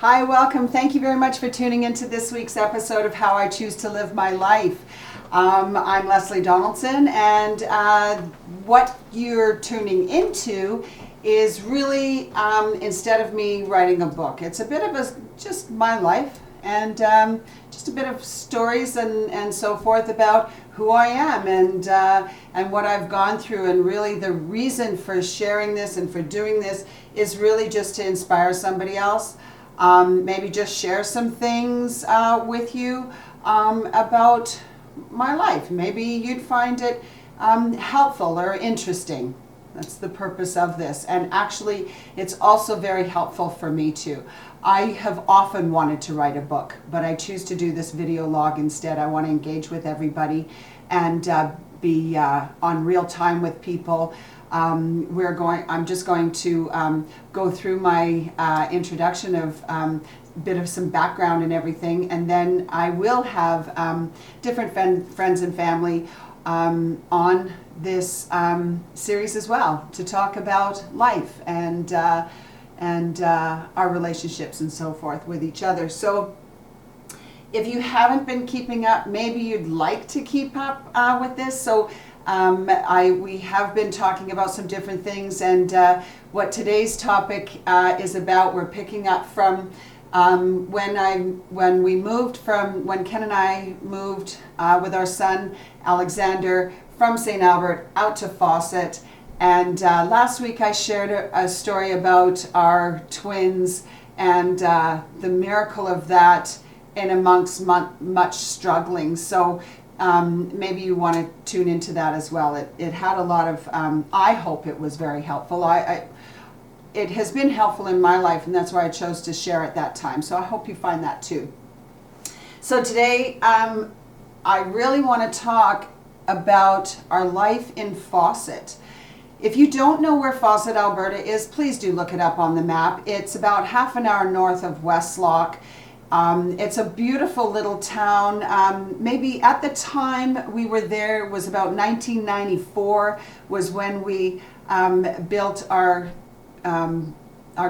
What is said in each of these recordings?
Hi, welcome. Thank you very much for tuning into this week's episode of How I Choose to Live My Life. I'm Lesley Donaldson, and what you're tuning into is really, instead of me writing a book, it's a bit of just my life and just a bit of stories and so forth about who I am and what I've gone through. And really the reason for sharing this and for doing this is really just to inspire somebody else. Maybe just share some things with you about my life. Maybe you'd find it helpful or interesting. That's the purpose of this. And actually, it's also very helpful for me too. I have often wanted to write a book, but I choose to do this video log instead. I want to engage with everybody and be on real time with people. I'm just going to go through my introduction of a bit of some background and everything, and then I will have different friends and family on this series as well to talk about life and our relationships and so forth with each other. So if you haven't been keeping up, maybe you'd like to keep up with this. So we have been talking about some different things, and what today's topic is about, we're picking up from when Ken and I moved with our son Alexander from St. Albert out to Fawcett. And last week I shared a story about our twins and the miracle of that in amongst much struggling. So maybe you want to tune into that as well. It had a lot of, I hope it was very helpful. It has been helpful in my life, and that's why I chose to share at that time. So I hope you find that too. So today, I really want to talk about our life in Fawcett. If you don't know where Fawcett, Alberta is, please do look it up on the map. It's about half an hour north of Westlock. It's a beautiful little town. Maybe at the time we were there, it was about 1994 was when we built our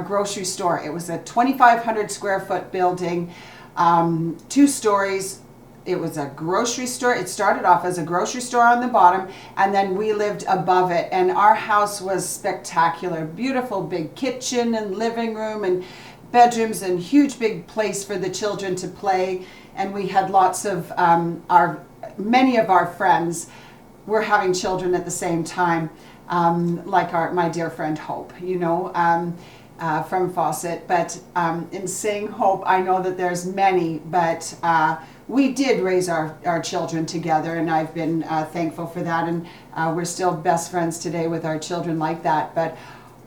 grocery store. It was a 2,500 square foot building, 2 stories. It was a grocery store. It started off as a grocery store on the bottom, and then we lived above it. And our house was spectacular. Beautiful big kitchen and living room and bedrooms and huge big place for the children to play. And we had lots of many of our friends were having children at the same time, like my dear friend Hope, from Fawcett. But in saying Hope, I know that there's many, but we did raise our children together, and I've been thankful for that. And we're still best friends today with our children like that. But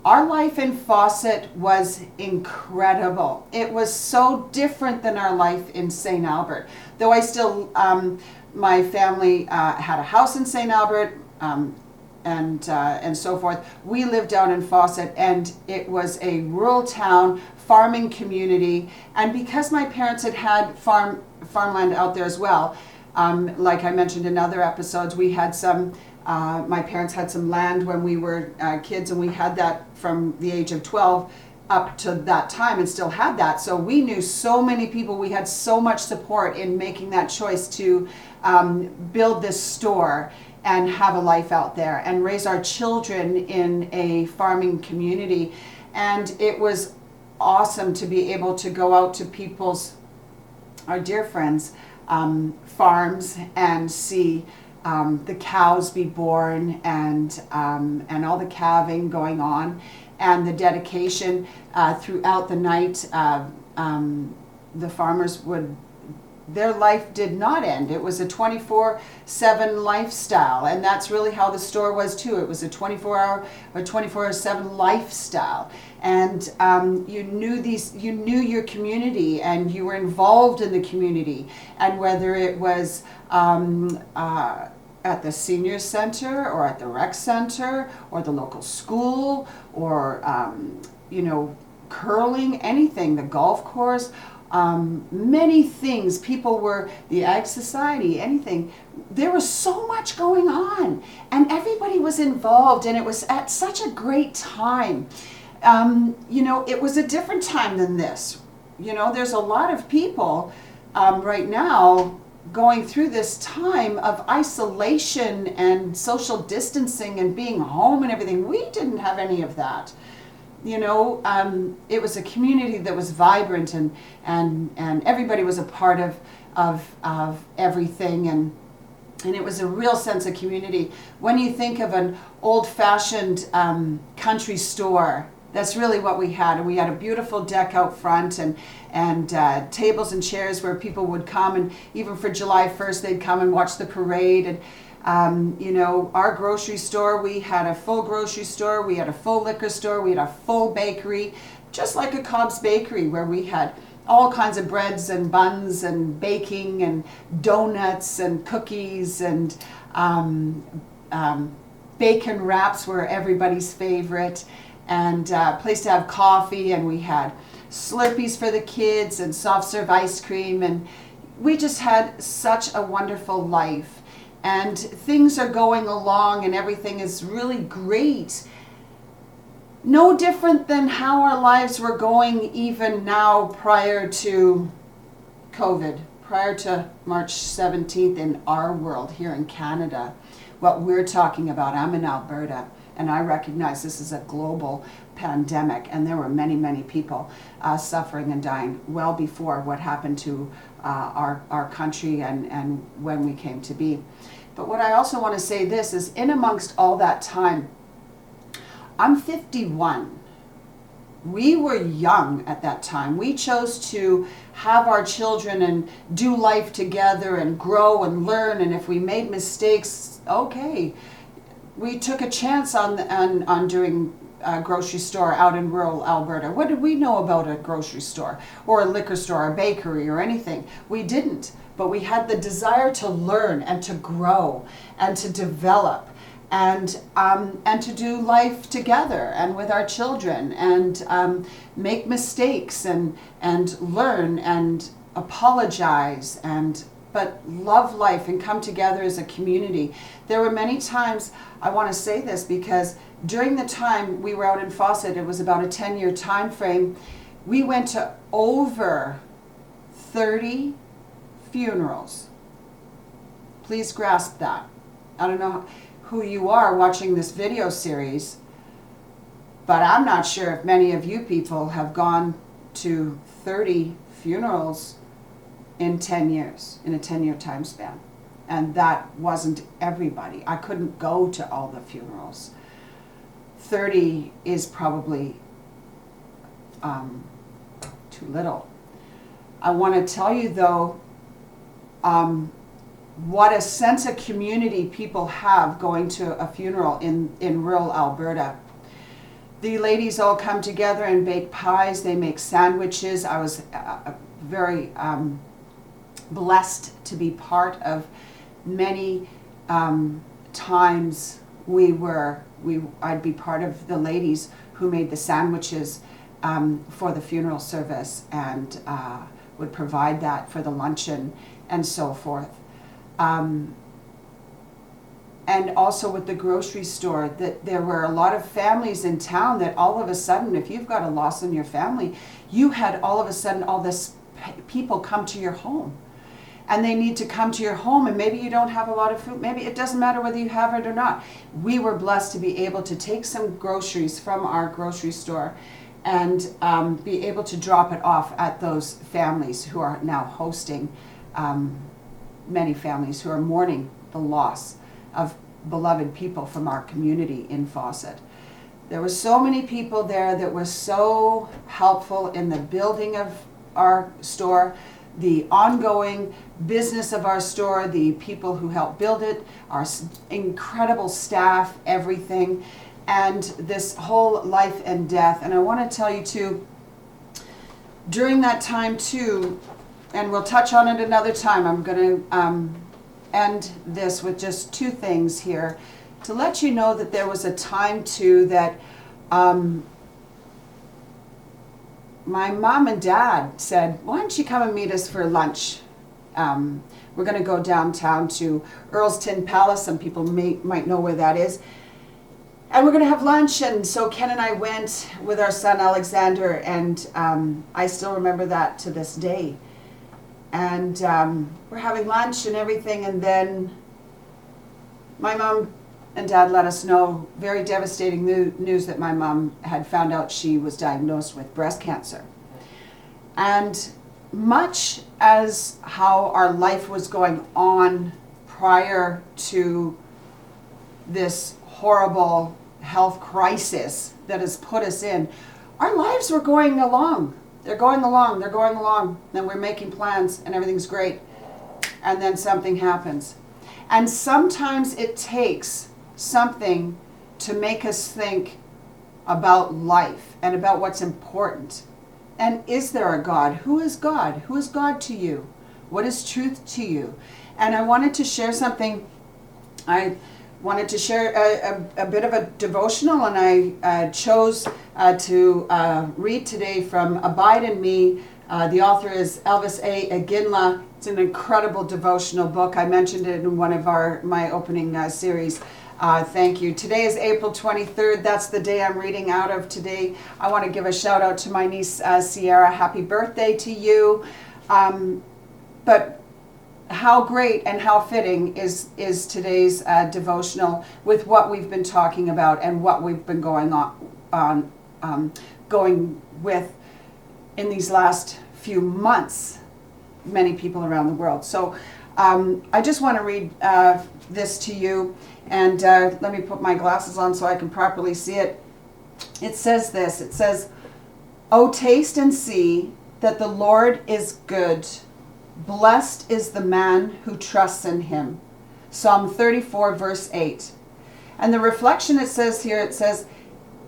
our life in Fawcett was incredible. It was so different than our life in St. Albert. Though I still, my family had a house in St. Albert and so forth. We lived down in Fawcett, and it was a rural town, farming community. And because my parents had farmland out there as well, like I mentioned in other episodes, we had some. My parents had some land when we were kids, and we had that from the age of 12 up to that time and still had that. So we knew so many people. We had so much support in making that choice to build this store and have a life out there and raise our children in a farming community. And it was awesome to be able to go out to our dear friends' farms and see the cows be born and all the calving going on, and the dedication throughout the night. The farmers their life did not end. It was a 24/7 lifestyle, and that's really how the store was too. It was a 24/7 lifestyle, and you knew your community, and you were involved in the community, and whether it was at the senior center or at the rec center or the local school or curling, anything, the golf course, many things, the Ag Society, anything. There was so much going on, and everybody was involved, and it was at such a great time. It was a different time than this. there's a lot of people right now going through this time of isolation and social distancing and being home and everything. We didn't have any of that. It was a community that was vibrant, and everybody was a part of everything, and it was a real sense of community. When you think of an old-fashioned country store, that's really what we had. And we had a beautiful deck out front, and tables and chairs where people would come, and even for July 1st they'd come and watch the parade. And our grocery store, we had a full grocery store, we had a full liquor store, we had a full bakery, just like a Cobb's Bakery, where we had all kinds of breads and buns and baking and donuts and cookies, and bacon wraps were everybody's favorite, and a place to have coffee, and we had Slurpees for the kids and soft serve ice cream, and we just had such a wonderful life. And things are going along and everything is really great. No different than how our lives were going even now prior to COVID, prior to March 17th in our world here in Canada. What we're talking about, I'm in Alberta, and I recognize this is a global pandemic, and there were many, many people suffering and dying well before what happened to our country and when we came to be. But what I also want to say this is, in amongst all that time, I'm 51. We were young at that time. We chose to have our children and do life together and grow and learn, and if we made mistakes, okay. We took a chance on doing a grocery store out in rural Alberta. What did we know about a grocery store or a liquor store or a bakery or anything? We didn't, but we had the desire to learn and to grow and to develop and to do life together and with our children, and make mistakes and learn and apologize, but love life and come together as a community. There were many times, I want to say this because during the time we were out in Fawcett, it was about a 10-year time frame, we went to over 30 funerals. Please grasp that. I don't know who you are watching this video series, but I'm not sure if many of you people have gone to 30 funerals in 10 years, in a 10-year time span. And that wasn't everybody. I couldn't go to all the funerals. 30 is probably too little. I want to tell you though, what a sense of community people have going to a funeral in rural Alberta. The ladies all come together and bake pies, they make sandwiches. I was very blessed to be part of many times I'd be part of the ladies who made the sandwiches for the funeral service, and would provide that for the luncheon and so forth. And also with the grocery store, that there were a lot of families in town that all of a sudden, if you've got a loss in your family, you had all of a sudden all this people come to your home. And they need to come to your home, and maybe you don't have a lot of food. Maybe it doesn't matter whether you have it or not. We were blessed to be able to take some groceries from our grocery store and be able to drop it off at those families who are now hosting, many families who are mourning the loss of beloved people from our community in Fawcett. There were so many people there that were so helpful in the building of our store, the ongoing business of our store, the people who helped build it, our incredible staff, everything, and this whole life and death. And I want to tell you too, during that time too, and we'll touch on it another time, I'm going to end this with just two things here to let you know that there was a time too that my mom and dad said, why don't you come and meet us for lunch? We're going to go downtown to Earl's Tin Palace. Some people might know where that is. And we're going to have lunch. And so Ken and I went with our son Alexander, and I still remember that to this day. And we're having lunch and everything, and then my mom and dad let us know very devastating news that my mom had found out she was diagnosed with breast cancer. And much as how our life was going on prior to this horrible health crisis that has put us in, our lives were going along. They're going along, then we're making plans and everything's great. And then something happens. And sometimes it takes something to make us think about life and about what's important. And is there a God? Who is God? Who is God to you? What is truth to you? And I wanted to share something. I wanted to share a bit of a devotional, and I chose to read today from Abide in Me. The author is Elvis A. Aginla. It's an incredible devotional book. I mentioned it in one of my opening series. Thank you. Today is April 23rd. That's the day I'm reading out of today. I want to give a shout out to my niece Sierra. Happy birthday to you. But how great and how fitting is today's devotional with what we've been talking about and what we've been going with in these last few months, many people around the world. So I just want to read this to you, and let me put my glasses on so I can properly see it. It says this. It says, "Oh, taste and see that the Lord is good. Blessed is the man who trusts in him." Psalm 34, verse 8. And the reflection it says here, it says,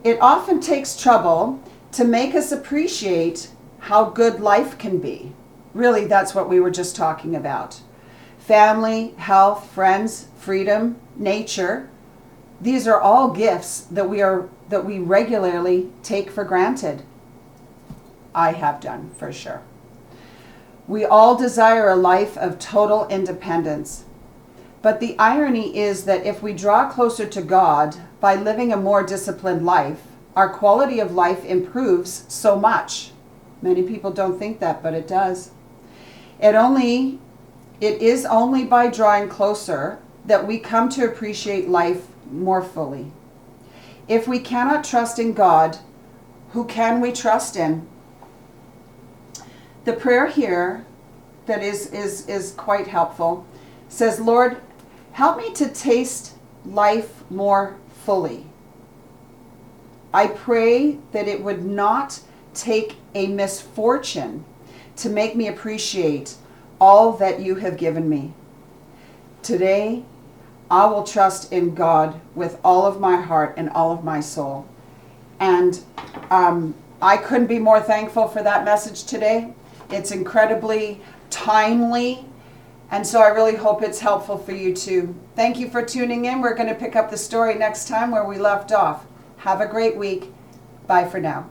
"It often takes trouble to make us appreciate how good life can be." Really, that's what we were just talking about. Family, health, friends, freedom, nature. These are all gifts that we regularly take for granted. I have done, for sure. We all desire a life of total independence. But the irony is that if we draw closer to God by living a more disciplined life, our quality of life improves so much. Many people don't think that, but it does. It is only by drawing closer that we come to appreciate life more fully. If we cannot trust in God, who can we trust in? The prayer here that is quite helpful says, "Lord, help me to taste life more fully. I pray that it would not take a misfortune to make me appreciate all that you have given me. Today, I will trust in God with all of my heart and all of my soul." And I couldn't be more thankful for that message today. It's incredibly timely, and so I really hope it's helpful for you too. Thank you for tuning in. We're going to pick up the story next time where we left off. Have a great week. Bye for now.